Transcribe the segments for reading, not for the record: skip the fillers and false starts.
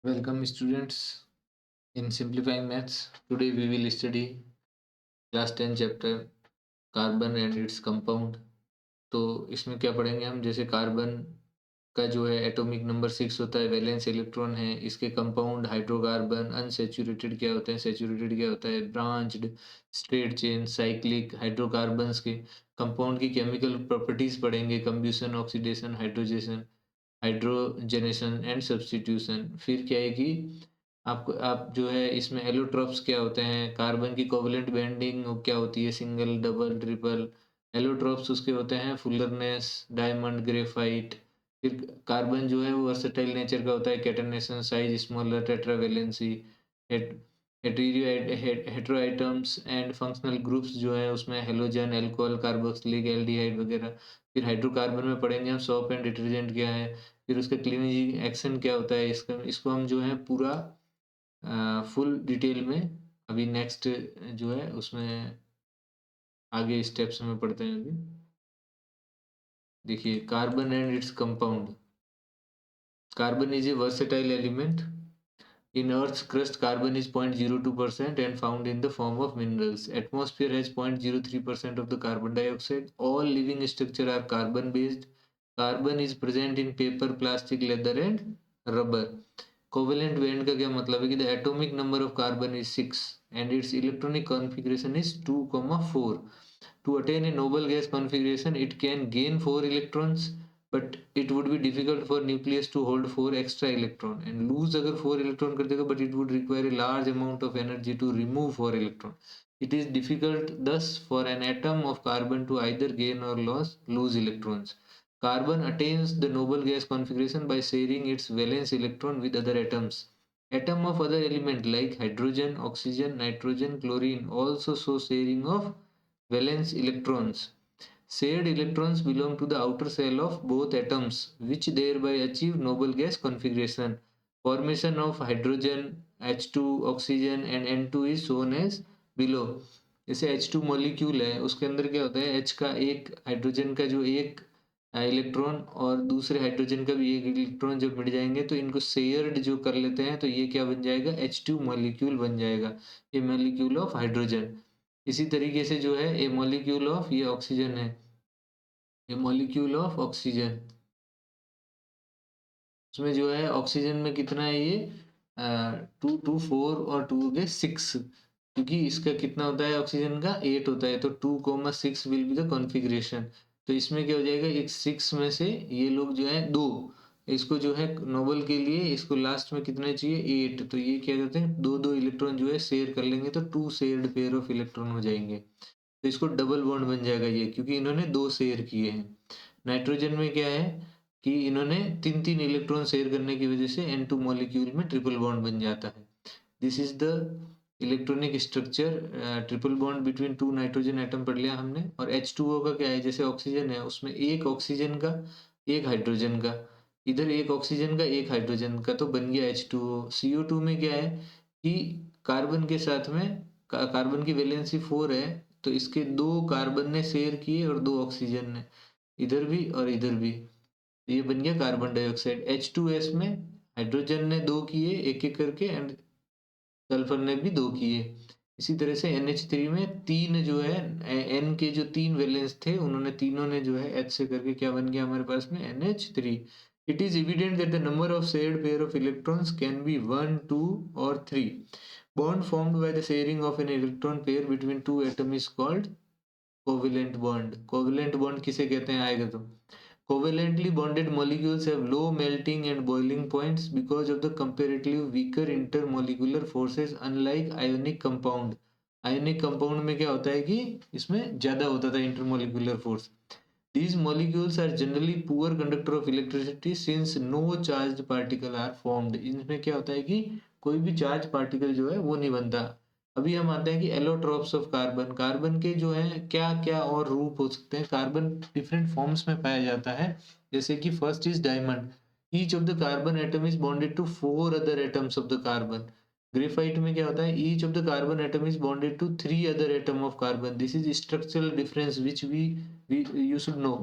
Welcome students in Simplifying Maths. Today we will study class 10 chapter carbon and its compound. तो इसमें क्या पढ़ेंगे हम, जैसे कार्बन का जो है एटॉमिक नंबर 6 होता है, वैलेंस इलेक्ट्रॉन है, इसके कंपाउंड हाइड्रोकार्बन, अनसैचुरेटेड क्या होते हैं, सैचुरेटेड क्या होता है, branched, straight chain, cyclic, hydrocarbons के कंपाउंड की केमिकल प्रॉपर्टीज पढ़ेंगे, कंब्यूशन, ऑक्सीडेशन, हाइड्रोजेशन, हाइड्रोजनेशन एंड सब्स्टिट्यूशन। फिर क्या है कि आपको आप जो है इसमें एलोट्रोप्स क्या होते हैं, कार्बन की कोवलेंट बॉन्डिंग क्या होती है, सिंगल, डबल, ट्रिपल। एलोट्रोप्स उसके होते हैं फुलरनेस, डायमंड, ग्रेफाइट। फिर कार्बन जो है वो वर्सेटाइल नेचर का होता है, catenation, size smaller, tetravalency, heteroatoms and functional groups जो है उसमें हेलोजन, अल्कोहल, कार्बोक्सिलिक, एल्डिहाइड वगैरह। फिर हाइड्रोकार्बन में पढ़ेंगे हम सोप एंड डिटर्जेंट क्या है, फिर उसका क्लीनिंग एक्शन क्या होता है, इसका इसको हम जो है पूरा फुल डिटेल में अभी नेक्स्ट जो है उसमें आगे स्टेप्स में पढ़ते हैं। अभी देखिए carbon and its compound. Carbon is a versatile element in Earth's crust. Carbon is 0.02% and found in the form of minerals. Atmosphere has 0.03% of the carbon dioxide. All living structure are carbon based. Carbon is present in paper, plastic, leather and rubber. Covalent band का क्या मतलब है कि the atomic number of carbon is 6 and its electronic configuration is 2,4. To attain a noble gas configuration, it can gain 4 electrons, but it would be difficult for nucleus to hold 4 extra electron, and lose अगर 4 electron कर देगा, but it would require a large amount of energy to remove 4 electron. It is difficult thus for an atom of carbon to either gain or lose electrons. Carbon attains the noble gas configuration by sharing its valence electron with other atoms. Atom of other element like hydrogen, oxygen, nitrogen, chlorine also show sharing of valence electrons. Shared electrons belong to the outer shell of both atoms, which thereby achieve noble gas configuration. Formation of hydrogen, H2, oxygen and N2 is shown as below. जैसे H2 molecule है, उसके अंदर क्या होता है, H का एक, hydrogen का जो एक इलेक्ट्रॉन और दूसरे हाइड्रोजन का भी एक इलेक्ट्रॉन जब मिल जाएंगे तो इनको शेयर्ड जो कर लेते हैं तो ये क्या बन जाएगा, H2 मॉलिक्यूल बन जाएगा, ये मॉलिक्यूल ऑफ हाइड्रोजन। इसी तरीके से जो है ए मॉलिक्यूल ऑफ ये ऑक्सीजन है, ए मॉलिक्यूल ऑफ ऑक्सीजन, उसमें जो है ऑक्सीजन में कितना है ये 2 2 4 और 2 हो गए 6, क्योंकि इसका कितना होता है ऑक्सीजन का 8 होता है, तो 2,6 विल बी द कॉन्फ़िगरेशन। तो इसमें क्या हो जाएगा, एक 6 में से ये लोग जो है 2, इसको जो है नोबल के लिए इसको लास्ट में कितने चाहिए 8, तो ये क्या करते हैं 2 2 इलेक्ट्रॉन जो है शेयर कर लेंगे तो 2 शेयर्ड पेयर ऑफ इलेक्ट्रॉन हो जाएंगे। तो इसको डबल बॉन्ड बन जाएगा ये, क्योंकि इन्होंने 2 शेयर किए हैं। नाइट्रोजन में क्या है कि इन्होंने 3 3 इलेक्ट्रॉन शेयर करने की वजह से N2 मॉलिक्यूल में ट्रिपल बॉन्ड बन जाता है। This is the electronic structure, triple bond between 2 nitrogen atom पढ़ लिया हमने। और H2O का क्या है, जैसे ऑक्सीजन है उसमें एक ऑक्सीजन का एक हाइड्रोजन का, इधर एक ऑक्सीजन का एक हाइड्रोजन का, तो बन गया H2O। CO2 में क्या है कि कार्बन के साथ में कार्बन की वैलेंसी 4 है, तो इसके 2 कार्बन ने शेयर किए और 2 ऑक्सीजन ने, इधर भी और इधर भी, तो ये बन गया कार्बन डाइऑक्साइड। H2S में हाइड्रोजन ने 2 किए एक एक करके एंड सल्फर ने भी 2 किए। इसी तरह से NH3 में 3 जो है N के जो 3 वैलेंस थे उन्होंने तीनों ने जो है H से करके क्या बन गया हमारे पास में NH3। It is evident that the number of shared pair of electrons can be 1 2 or 3. Bond formed by the sharing of an electron pair between two atoms is called covalent bond. Covalent bond किसे कहते हैं आएगा तो, covalently bonded molecules have low melting and boiling points because of the comparatively weaker intermolecular forces unlike ionic compound. ionic compound में क्या होता है कि इसमें ज्यादा होता था intermolecular force. These molecules are generally poor conductor of electricity since no charged particle are formed. इनमें क्या होता है कि कोई भी चार्ज पार्टिकल जो है वो नहीं बनता। अभी हम आते हैं कि एलोट्रॉप्स ऑफ कार्बन। कार्बन के जो है क्या क्या और रूप हो सकते हैं, कार्बन डिफरेंट फॉर्म्स में पाया जाता है। जैसे कि first is diamond, each of the carbon atom is bonded to 4 other atoms of the carbon. Graphite में क्या होता है, each of the carbon atom is bonded to 3 other atom of carbon, this is structural difference which we you should know.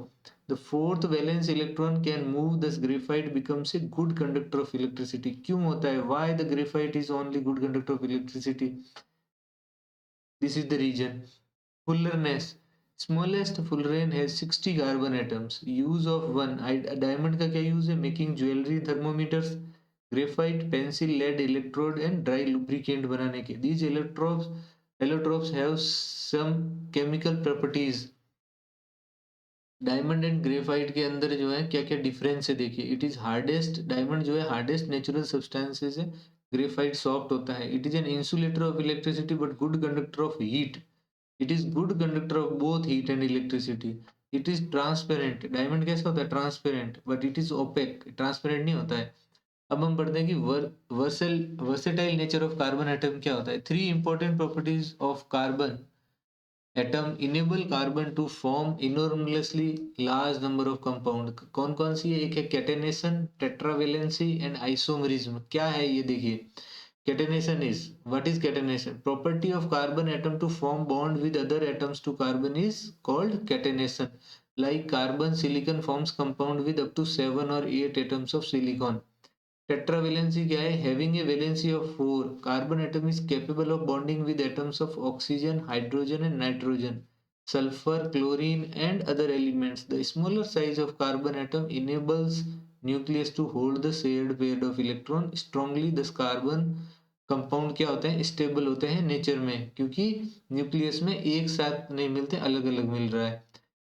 The fourth valence electron can move, thus graphite becomes a good conductor of electricity. क्यों होता है? Why the graphite is only good conductor of electricity? This is the reason. Fullereness. Smallest fullerene has 60 carbon atoms. Use of one. Diamond का क्या use है? Making jewelry, thermometers. Graphite, pencil, lead, electrode and dry lubricant बनाने के. These allotropes have some chemical properties. Diamond and graphite के अंदर जो है क्या क्या डिफरेंस है देखिए. इट इज हार्डेस्ट, डायमंड जो है हार्डेस्ट नेचुरल सब्सटेंसेस है, ग्रेफाइट सॉफ्ट होता है. It is an insulator of electricity but good conductor of heat. It is good conductor of both heat and electricity. It is transparent. Diamond कैसा होता है? Transparent. But it is opaque, transparent नहीं होता है. अब हम पढ़ते हैं कि versatile nature of carbon atom क्या होता है. 3 important properties of carbon atom enable carbon to form enormously large number of compound. कौन कौन सी है? एक है कैटेनेशन, टेट्रावेलेंसी एंड आइसोमरिज्म. क्या है ये देखिए. Catenation is, what is catenation? Property of carbon atom to form bond with other atoms to carbon is called catenation. Like carbon silicon forms compound with up to 7 or 8 atoms of silicon. Tetravalency क्या है? Having a valency of 4, carbon atom is capable of bonding with atoms of oxygen, hydrogen and nitrogen, sulfur, chlorine and other elements. The smaller size of carbon atom enables nucleus to hold the shared pair of electron strongly. Thus carbon compound क्या होते हैं? Stable होते हैं nature में, क्योंकि nucleus में एक साथ नहीं मिलते, अलग अलग मिल रहा है.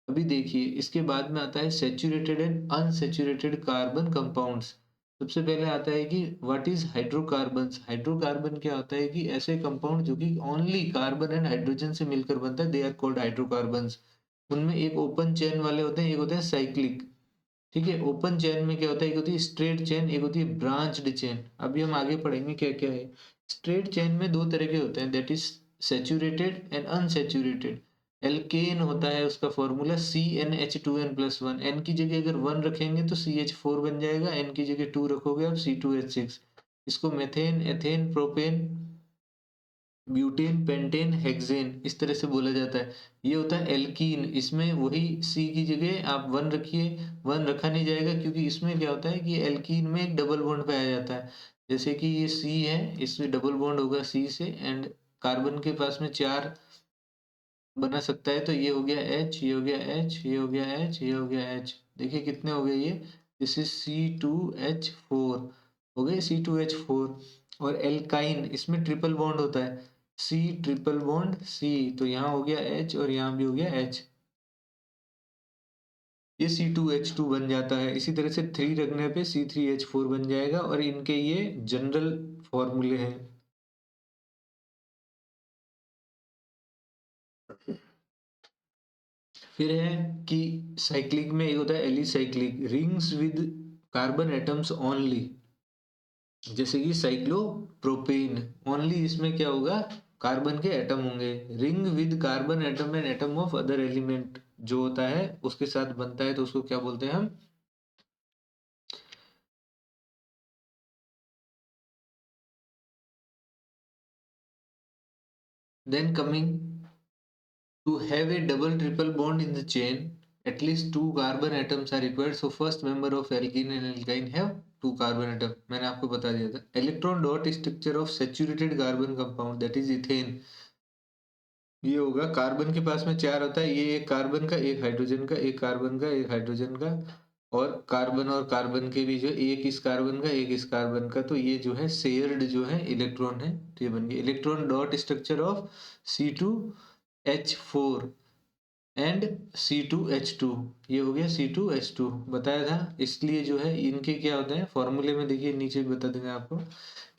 अभी देखिए इसके बाद में आता है saturated and unsaturated carbon compounds. सबसे पहले आता है कि व्हाट इज हाइड्रोकार्बन्स. हाइड्रोकार्बन क्या होता है कि ऐसे कंपाउंड जो कि ओनली कार्बन एंड हाइड्रोजन से मिलकर बनता है, दे आर कॉल्ड हाइड्रोकार्बन्स. उनमें एक ओपन चेन वाले होते हैं, एक होते हैं साइक्लिक. ठीक है. ओपन चेन में क्या होता है? एक होती है स्ट्रेट चेन, एक होती है ब्रांच्ड चेन. अभी हम आगे पढ़ेंगे क्या क्या है. स्ट्रेट चेन में 2 तरह के होते हैं, that is saturated and unsaturated. Alkane होता है, उसका फॉर्मूला CnH2n+1. एन की जगह अगर 1 रखेंगे तो CH4 बन जाएगा, एन की जगह 2 रखोगे आप C2H6. इसको methane, ethane, propane, butane, pentane, hexane इस तरह से बोला जाता है. ये होता है एल्कीन. इसमें वही C की जगह आप 1 रखिए, 1 रखा नहीं जाएगा क्योंकि इसमें क्या होता है कि एल्कीन में एक डबल बॉन्ड पाया जाता है. जैसे कि ये C है, इसमें डबल बॉन्ड होगा C से, एंड कार्बन के पास में 4 बना सकता है. तो ये हो गया H, ये हो गया H, ये हो गया H, ये हो गया H. देखिए कितने हो गए ये. दिस इज C2H4 हो गए, C2H4. और एल्काइन, इसमें ट्रिपल बॉन्ड होता है, C ट्रिपल बॉन्ड C. तो यहाँ हो गया H और यहाँ भी हो गया H. ये C2H2 बन जाता है. इसी तरह से 3 रखने पे C3H4 बन जाएगा. और इनके ये जनरल फॉर्मूले हैं. फिर है कि साइक्लिक में एक होता है alicyclic, rings with carbon atoms only. जैसे कि साइक्लोप्रोपेन, ओनली इसमें क्या होगा? कार्बन के एटम होंगे. Ring with carbon atom and atom of other element जो होता है उसके साथ बनता है, तो उसको क्या बोलते हैं हम? Then coming to have a double triple bond in the chain, at least 2 carbon atoms are required. So first member of alkene and alkyne have 2 carbon atom. मैंने आपको बता दिया था. Electron dot structure of saturated carbon compound, that is ethane. ये होगा, carbon के पास में 4 होता है, ये एक कार्बन का, एक हाइड्रोजन का, एक कार्बन का, एक हाइड्रोजन का, और कार्बन के भी जो एक इस कार्बन का, एक इस कार्बन का. तो ये जो है शेयर्ड जो है इलेक्ट्रॉन है, तो ये बन गया electron dot structure of C2H4 and C2H2. ये हो गया C2H2 बताया था. इसलिए जो है इनके क्या होता है फॉर्मूले में, देखिए नीचे बता देंगे आपको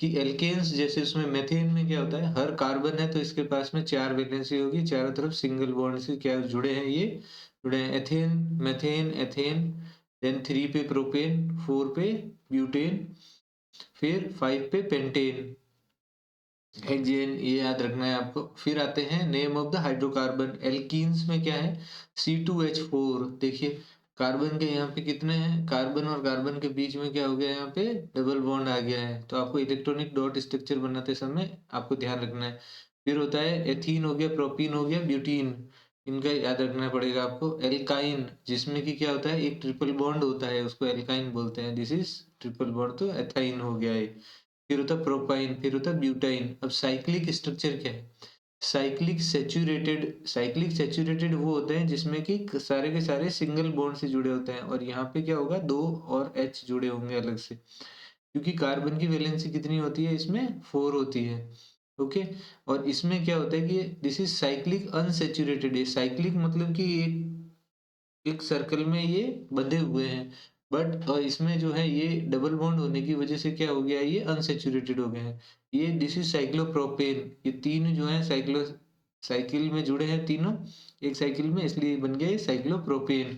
कि एल्केन्स, जैसे उसमें मेथेन में क्या होता है, हर कार्बन है तो इसके पास में 4 वैलेंसी होगी, चारों तरफ सिंगल बॉन्ड से क्या जुड़े हैं, ये जुड़े हैं. एथेन, मेथेन, एथेन, देन 3 पे प्रोपेन, 4 पे ब्यूटेन, फिर 5 पे पेंटेन, हेक्सेन, ये याद रखना है आपको. फिर आते हैं name of the hydrocarbon. Alkenes में क्या है? C2H4. देखिए कार्बन के यहाँ पे कितने हैं, कार्बन और कार्बन के बीच में क्या हो गया, यहाँ पे डबल बॉन्ड आ गया है। तो आपको इलेक्ट्रॉनिक डॉट स्ट्रक्चर बनाते समय आपको ध्यान रखना है। फिर होता है एथीन हो गया, प्रोपीन हो गया, ब्यूटीन, इनका याद रखना पड़ेगा आपको। एल्काइन, जिसमें कि क्या होता है, एक ट्रिपल बॉन्ड होता है, उसको एल्काइन बोलते हैं। दिस इज ट्रिपल बॉन्ड, तो एथाइन हो गया है। फिर होता है प्रोपाइन, फिर होता है ब्यूटाइन। अब साइक्लिक स्ट्रक्चर क्या है, साइक्लिक सैचुरेटेड वो होते हैं जिसमें कि सारे के सारे सिंगल बॉन्ड से जुड़े होते हैं, और यहाँ पे क्या होगा, दो और H जुड़े होंगे अलग से, क्योंकि कार्बन की वैलेंसी कितनी होती है, इसमें 4 होती है। ओके, और इसमें क्या होता है कि दिस इज साइक्लिक अनसैचुरेटेड है। साइक्लिक मतलब कि एक सर्कल में ये बंधे हुए हैं, बट इसमें जो है ये डबल बॉन्ड होने की वजह से क्या हो गया, ये अनसैचुरेटेड हो गए हैं। ये दिस इज साइक्लोप्रोपेन, ये तीन जो है साइकिल में जुड़े हैं तीनों एक साइकिल में, इसलिए बन गया ये साइक्लोप्रोपेन।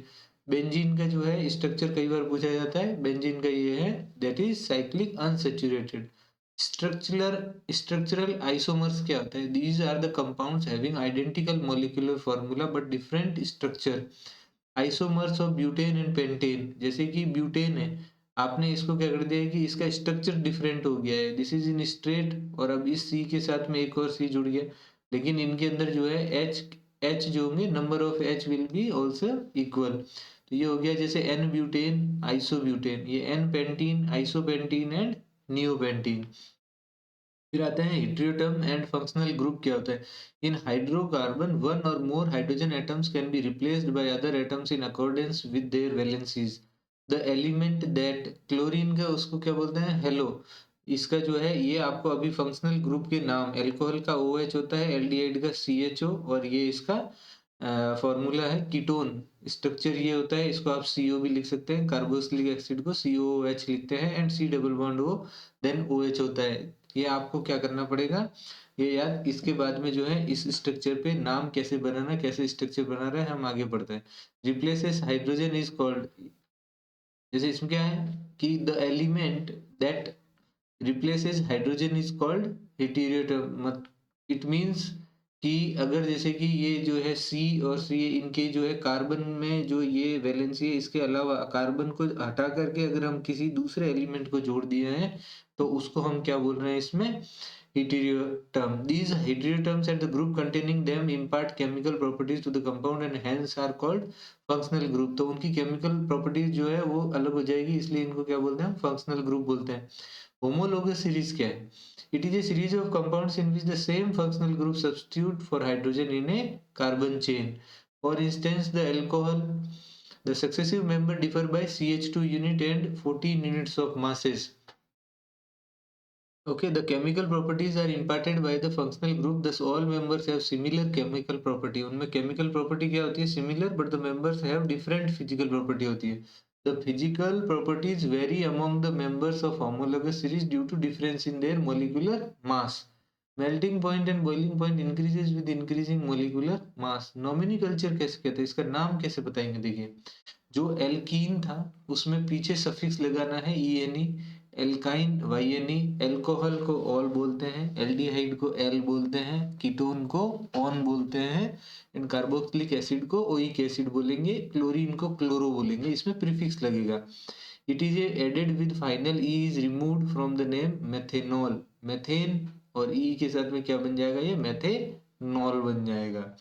बेंजीन का जो है स्ट्रक्चर कई बार पूछा जाता है, बेंजीन का ये है, that is cyclic unsaturated. Structural isomers क्या होता है, these are the compounds having identical molecular formula but different structure. Isomers of butane and pentane, जैसे कि ब्यूटेन है, आपने इसको क्या कर दिया है कि इसका स्ट्रक्चर डिफरेंट हो गया है, दिस इज इन स्ट्रेट, और अब इस सी के साथ में एक और सी जुड़ गया, लेकिन इनके अंदर जो है एच जो होंगे, number of H will be also equal. तो ये हो गया जैसे एन ब्यूटेन, आइसोब्यूटेन, ये एन पेंटीन, आइसोपेंटीन एंड नियोपेंटीन। फिर आते हैं हेटेरोटर्म एंड फंक्शनल ग्रुप क्या होता है। इन हाइड्रोकार्बन वन और more hydrogen atoms can be replaced by other atoms in accordance with their valencies. The element that, chlorine का उसको क्या बोलते हैं, हेलो, इसका जो है ये आपको अभी फंक्शनल ग्रुप के नाम, एल्कोहल का OH होता है, एल्डिहाइड का CHO, और ये इसका फॉर्मूला है कीटोन। स्ट्रक्चर ये होता है, इसको आप CO भी लिख सकते हैं, कार्बोक्सिलिक एसिड को COOH लिखते हैं, and C double bond O then OH होता है। ये आपको क्या करना पड़ेगा, ये याद, इसके बाद में जो है इस स्ट्रक्चर पे नाम कैसे बनाना, कैसे स्ट्रक्चर बना रहा है, हम आगे बढ़ते हैं। रिप्लेसेस हाइड्रोजन इज कॉल्ड, जैसे इसमें क्या है कि the element that replaces hydrogen is called heteroatom. It means कि अगर जैसे कि ये जो है C और C, इनके जो है कार्बन में जो ये वैलेंसी है, इसके अलावा कार्बन को हटा करके अगर हम किसी दूसरे एलिमेंट को जोड़ दिए हैं, तो उसको हम क्या बोल रहे हैं इसमें, heteroatom. These heteroatoms and the group containing them impart chemical properties to the compound and hence are called functional group. तो उनकी chemical properties जो है वो अलग हो जाएगी, इसलिए इनको क्या बोलते हैं, functional group बोलते हैं। Homologous series क्या है? It is a series of compounds in which the same functional group substitute for hydrogen in a carbon chain. For instance, the alcohol, the successive member differ by CH2 unit and 14 units of masses. Okay, the chemical properties are imparted by the functional group, thus all members have similar chemical property. उनमें chemical property क्या होती है, similar, but the members have different physical property होती है. The physical properties vary among the members of homologous series due to difference in their molecular mass. Melting point and boiling point increases with increasing molecular mass. Nomenclature कैसे कहते हैं, इसका नाम कैसे बताएंगे, देखिए, जो एल्कीन था उसमें पीछे सफिक्स लगाना है ENE, एल्काइन YNE, एल्कोहल को ऑल बोलते हैं, एल्डिहाइड को एल बोलते हैं, कीटोन को ऑन बोलते हैं, एंड कार्बोक्सिलिक एसिड को ओइक एसिड बोलेंगे, क्लोरीन को क्लोरो बोलेंगे, इसमें प्रीफिक्स लगेगा। It is added with final E is removed from the name methanol, methane और E के साथ में क्या बन जाएगा, ये मेथेनॉल बन जाएगा।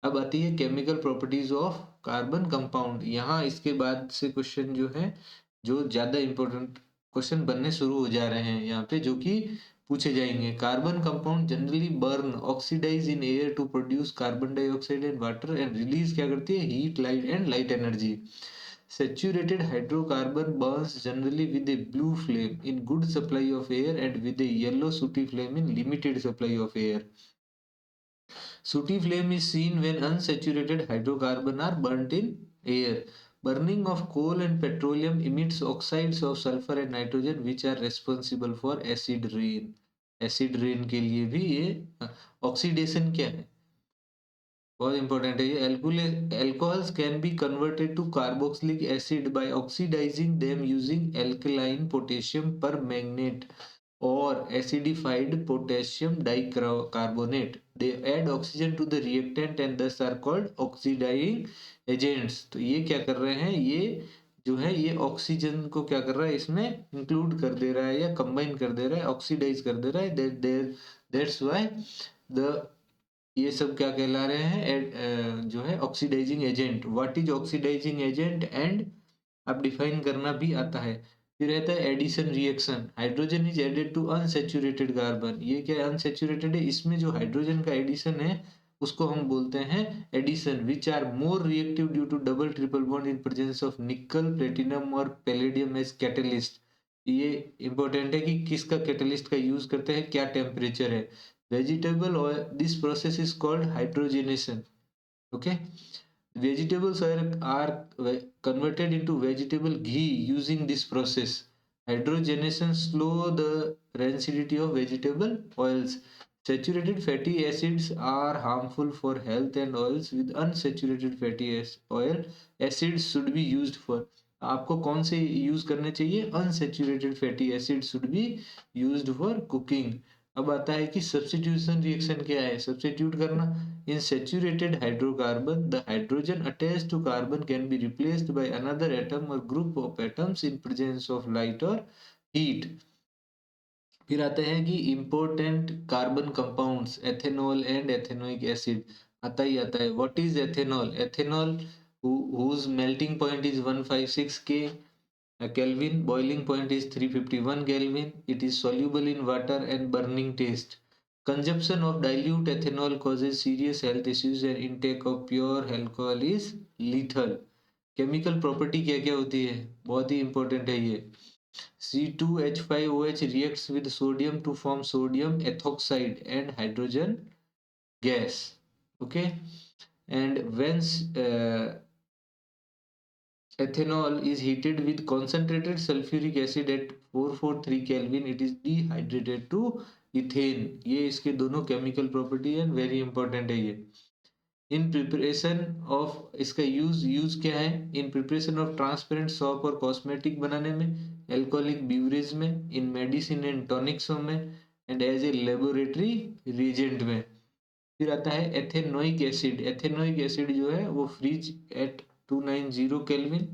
अब आती है chemical properties of carbon compound. यहाँ इसके बाद से क्वेश्चन जो है, जो ज्यादा इंपॉर्टेंट क्वेश्चन बनने शुरू हो जा रहे हैं यहाँ पे, जो कि पूछे जाएंगे। Carbon compound generally burn oxidize in air to produce carbon dioxide and water and release क्या करती है, heat, light and light energy. Saturated hydrocarbon burns generally with a blue flame in good supply of air and with a yellow sooty flame in limited supply of air. Sooty flame is seen when unsaturated hydrocarbon are burnt in air. Burning of coal and petroleum emits oxides of sulfur and nitrogen which are responsible for acid rain. Acid rain के लिए भी ये oxidation क्या है, बहुत important है ये। Alcohols can be converted to carboxylic acid by oxidizing them using alkaline potassium permanganate. or acidified potassium dicarbonate. They add oxygen to the reactant and thus are called oxidizing agents. तो ये क्या कर रहे हैं, ये जो है ये ऑक्सीजन को क्या कर रहा है, इसमें इंक्लूड कर दे रहा है या कंबाइन कर दे रहा है, ऑक्सीडाइज कर दे रहा है. दैट्स व्हाई द ये सब क्या कहला रहे हैं, जो है oxidizing agent. What is oxidizing agent and आप डिफाइन करना भी आता है. फिर रहता है addition reaction. Hydrogen is added to unsaturated carbon. ये क्या अनसैचुरेटेड है, इसमें जो हाइड्रोजन का एडिशन है उसको हम बोलते हैं addition. Which are more reactive due to double triple bond in presence of nickel, platinum और पैलेडियम एज कैटलिस्ट. ये इंपॉर्टेंट है कि किसका कैटलिस्ट का यूज करते हैं, क्या टेम्परेचर है. Vegetable oil, this process is called hydrogenation. Okay. Vegetables are converted into vegetable ghee using this process. Hydrogenation slow the rancidity of vegetable oils. Saturated fatty acids are harmful for health and oils with unsaturated fatty oil acids should be used for. आपको कौन से use करने चाहिए, unsaturated fatty acid should be used for cooking. अब आता है कि substitution reaction क्या है, सब्स्टिट्यूट करना. In saturated hydrocarbon, the hydrogen attached to carbon can be replaced by another atom or group of atoms in presence of light or heat. फिर आते हैं कि important carbon compounds, ethanol and ethanoic acid. आता ही आता है. What is ethanol? Ethanol whose melting point is 156 K Kelvin, boiling point is 351 Kelvin. It is soluble in water and burning taste. Consumption of dilute ethanol causes serious health issues and intake of pure alcohol is lethal. Chemical property क्या क्या होती है, बहुत ही important है ये. C2H5OH reacts with sodium to form sodium ethoxide and hydrogen gas. Okay, and when ethanol is heated with concentrated sulfuric acid at 443 Kelvin, it is dehydrated to ethane. ये इसके दोनों केमिकल प्रॉपर्टी है, very important है ये. In preparation of, इसका use क्या है, in preparation of transparent shop और कॉस्मेटिक बनाने में, एल्कोहलिक बीवरेज में, इन मेडिसिन एंड टॉनिक्सों में, and as a laboratory reagent में. फिर आता है एथेनोइक एसिड. एथेनोइक एसिड जो है वो freeze at 290 kelvin.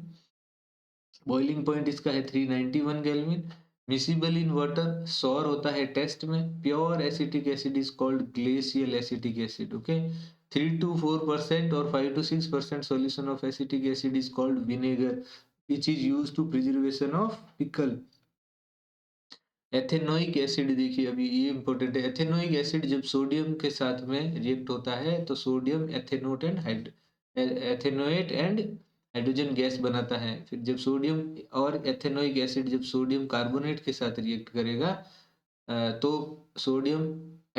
Boiling point इसका है 391 केल्विन. मिसिबल इन वाटर, सौर होता है टेस्ट में. Pure acetic acid is called glacial acetic acid. Okay. 3 to 4% और 5 to 6% solution of acetic acid is called vinegar, which is used to preservation of pickle. Ethanoic acid देखिए, अभी ये important है. Ethanoic acid जब sodium के साथ में react होता है तो sodium ethanoate and ethanoate and hydrogen gas बनाता है. फिर जब सोडियम और एथेनोइक एसिड जब सोडियम कार्बोनेट के साथ रिएक्ट करेगा तो sodium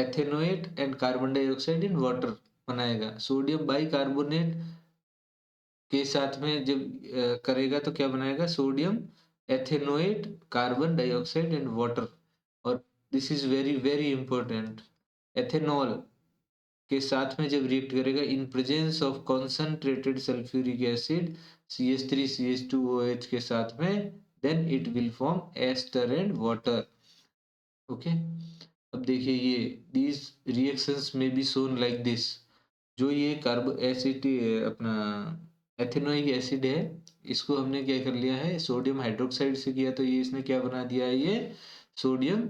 ethanoate and carbon dioxide in water बनाएगा. सोडियम बाइकार्बोनेट के साथ में जब करेगा तो क्या बनाएगा, sodium ethanoate carbon dioxide and water. और this is very very important. Ethanol के साथ में जब रिएक्ट करेगा in presence of concentrated sulphuric acid CH3CH2OH के साथ में, then it will form ester and water. Okay. अब देखिए ये दीज रिएक्शंस में बी शोन लाइक दिस. जो ये कार्बो एसिड अपना एथेनोइक एसिड है, इसको हमने क्या कर लिया है, सोडियम हाइड्रोक्साइड से किया, तो ये इसने क्या बना दिया है, ये sodium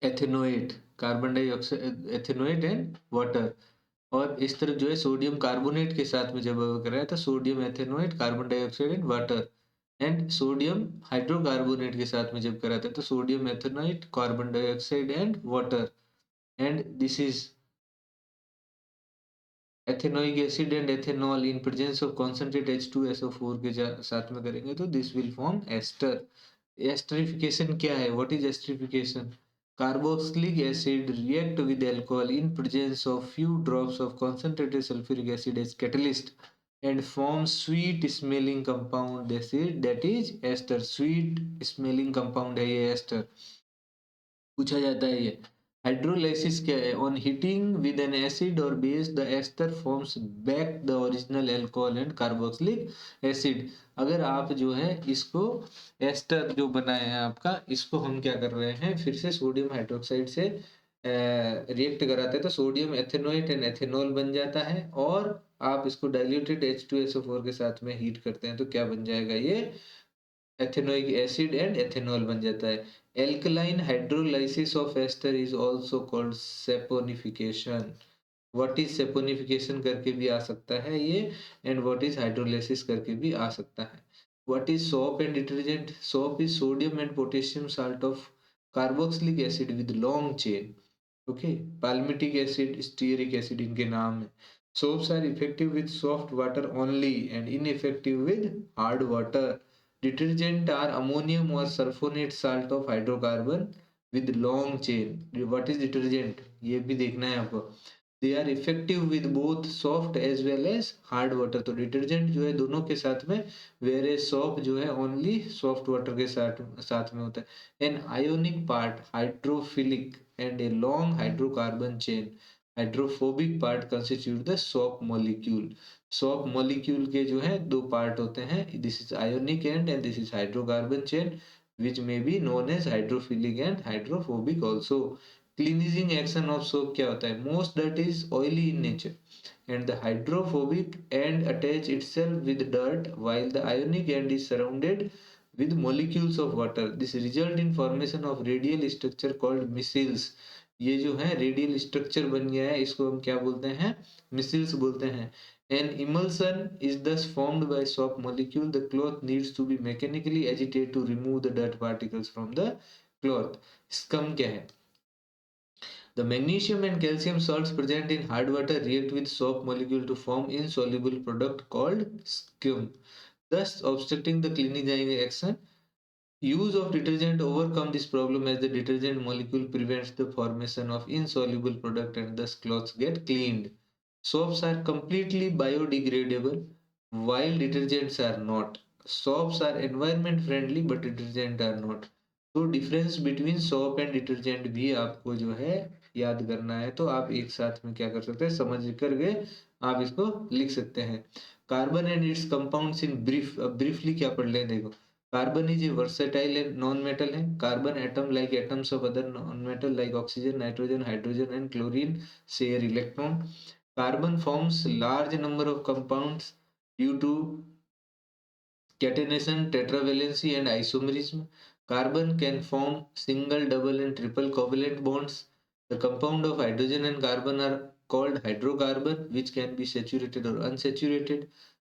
ethanoate carbon dioxide ethanoate and water. और इस तरफ जो है सोडियम कार्बोनेट के साथ में जब कराया था sodium ethanoate carbon dioxide and water, and sodium hydrocarbonate के साथ में जब कराते तो sodium ethanoate carbon dioxide and water. And this is ethanoic acid and ethanol in presence of concentrate H2SO4 के साथ में करेंगे तो this will form ester. Esterification क्या है, what is esterification? Carboxylic acid react with alcohol in presence of few drops of concentrated sulfuric acid as catalyst and form sweet smelling compound. That is ester. Sweet smelling compound है ये ester. पूछा जाता है ये. Hydrolysis क्या है? On heating with an acid और base the ester forms back the original alcohol and carboxylic acid. अगर आप जो है इसको एस्टर जो बनाए हैं आपका, इसको हम क्या कर रहे हैं, फिर से सोडियम हाइड्रोक्साइड से रिएक्ट कराते हैं तो सोडियम एथेनोएट एंड एथेनॉल बन जाता है, और आप इसको डाइल्यूटेड H2SO4 के साथ में हीट करते हैं तो क्या बन जाएगा, ये एथेनोइक एसिड एंड एथेनॉल बन जाता है। Alkaline hydrolysis of ester is also called saponification. What is saponification करके भी आ सकता है ये, एंड व्हाट इज हाइड्रोलाइसिस करके भी आ सकता है। What is soap and detergent? Soap is sodium and potassium salt of carboxylic acid with long chain. Okay, palmitic acid, stearic acid इनके नाम है। Soaps are effective with soft water only and ineffective with hard water. Detergent are ammonium or sulfonate salt of hydrocarbon with long chain. What is detergent? ये भी देखना है आपको। They are effective with both soft as well as hard water. तो detergent जो है दोनों के साथ में, whereas soap जो है only soft water के साथ में होता है। An ionic part, hydrophilic and a long hydrocarbon chain, hydrophobic part constitute the soap molecule. Soap molecule के जो है दो पार्ट होते हैं, this is ionic and this is hydrocarbon chain, which may be known as hydrophilic and hydrophobic also. Cleansing action of soap क्या होता है? Most dirt is oily in nature and the hydrophobic end attach itself with dirt while the ionic end is surrounded with molecules of water. This result in formation of radial structure called micelles. ये जो है radial structure बन गया है, इसको हम क्या बोलते हैं? मिसिल्स बोलते हैं। An emulsion is thus formed by soap molecule. The cloth needs to be mechanically agitated to remove the dirt particles from the cloth. Scum क्या है? The magnesium and calcium salts present in hard water react with soap molecule to form insoluble product called scum, thus obstructing the cleaning action. Use of detergent overcome this problem as the detergent molecule prevents the formation of insoluble product and thus clothes get cleaned. Soaps are completely biodegradable while detergents are not. Soaps are environment friendly but detergent are not. तो difference between soap and detergent भी आपको जो है याद करना है, तो आप एक साथ में क्या कर सकते हैं, समझ करके आप इसको लिख सकते हैं। Carbon and its compounds in brief. अब ब्रीफली क्या पढ़ लें, देखो। Carbon is a versatile and non metal है। Carbon atom like atoms of other non metal like oxygen, nitrogen, hydrogen and chlorine share electron. Carbon forms large number of compounds due to catenation, tetravalency, and isomerism. Carbon can form single, double, and triple covalent bonds. The compound of hydrogen and carbon are called hydrocarbon, which can be saturated or unsaturated.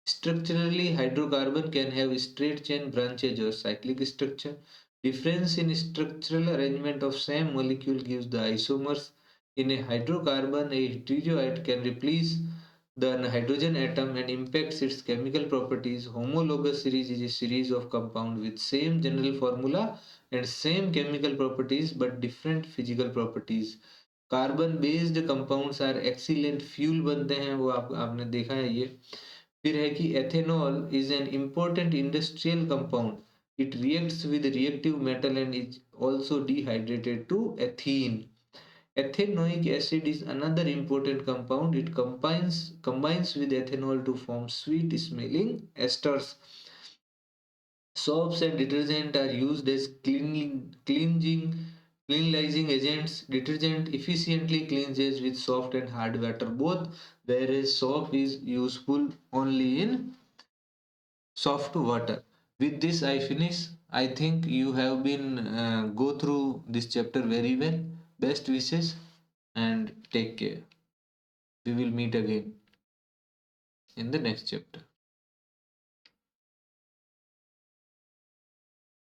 Structurally, hydrocarbon can have straight chain branches or cyclic structure. Difference in structural arrangement of same molecule gives the isomers. In a hydrocarbon, a heteroid can replace the hydrogen atom and impacts its chemical properties. Homologous series is a series of compounds with same general formula and same chemical properties but different physical properties. Carbon based compounds are excellent fuel बनते हैं, वो आपने देखा है ये। फिर है कि ethanol is an important industrial compound. It reacts with reactive metal and is also dehydrated to ethene. Ethanoic acid is another important compound. It combines with ethanol to form sweet smelling esters. Soaps and detergent are used as cleanizing agents. Detergent efficiently cleanses with soft and hard water both, whereas soap is useful only in soft water. With this I finish. I think you have been go through this chapter very well. Best wishes and take care. We will meet again in the next chapter.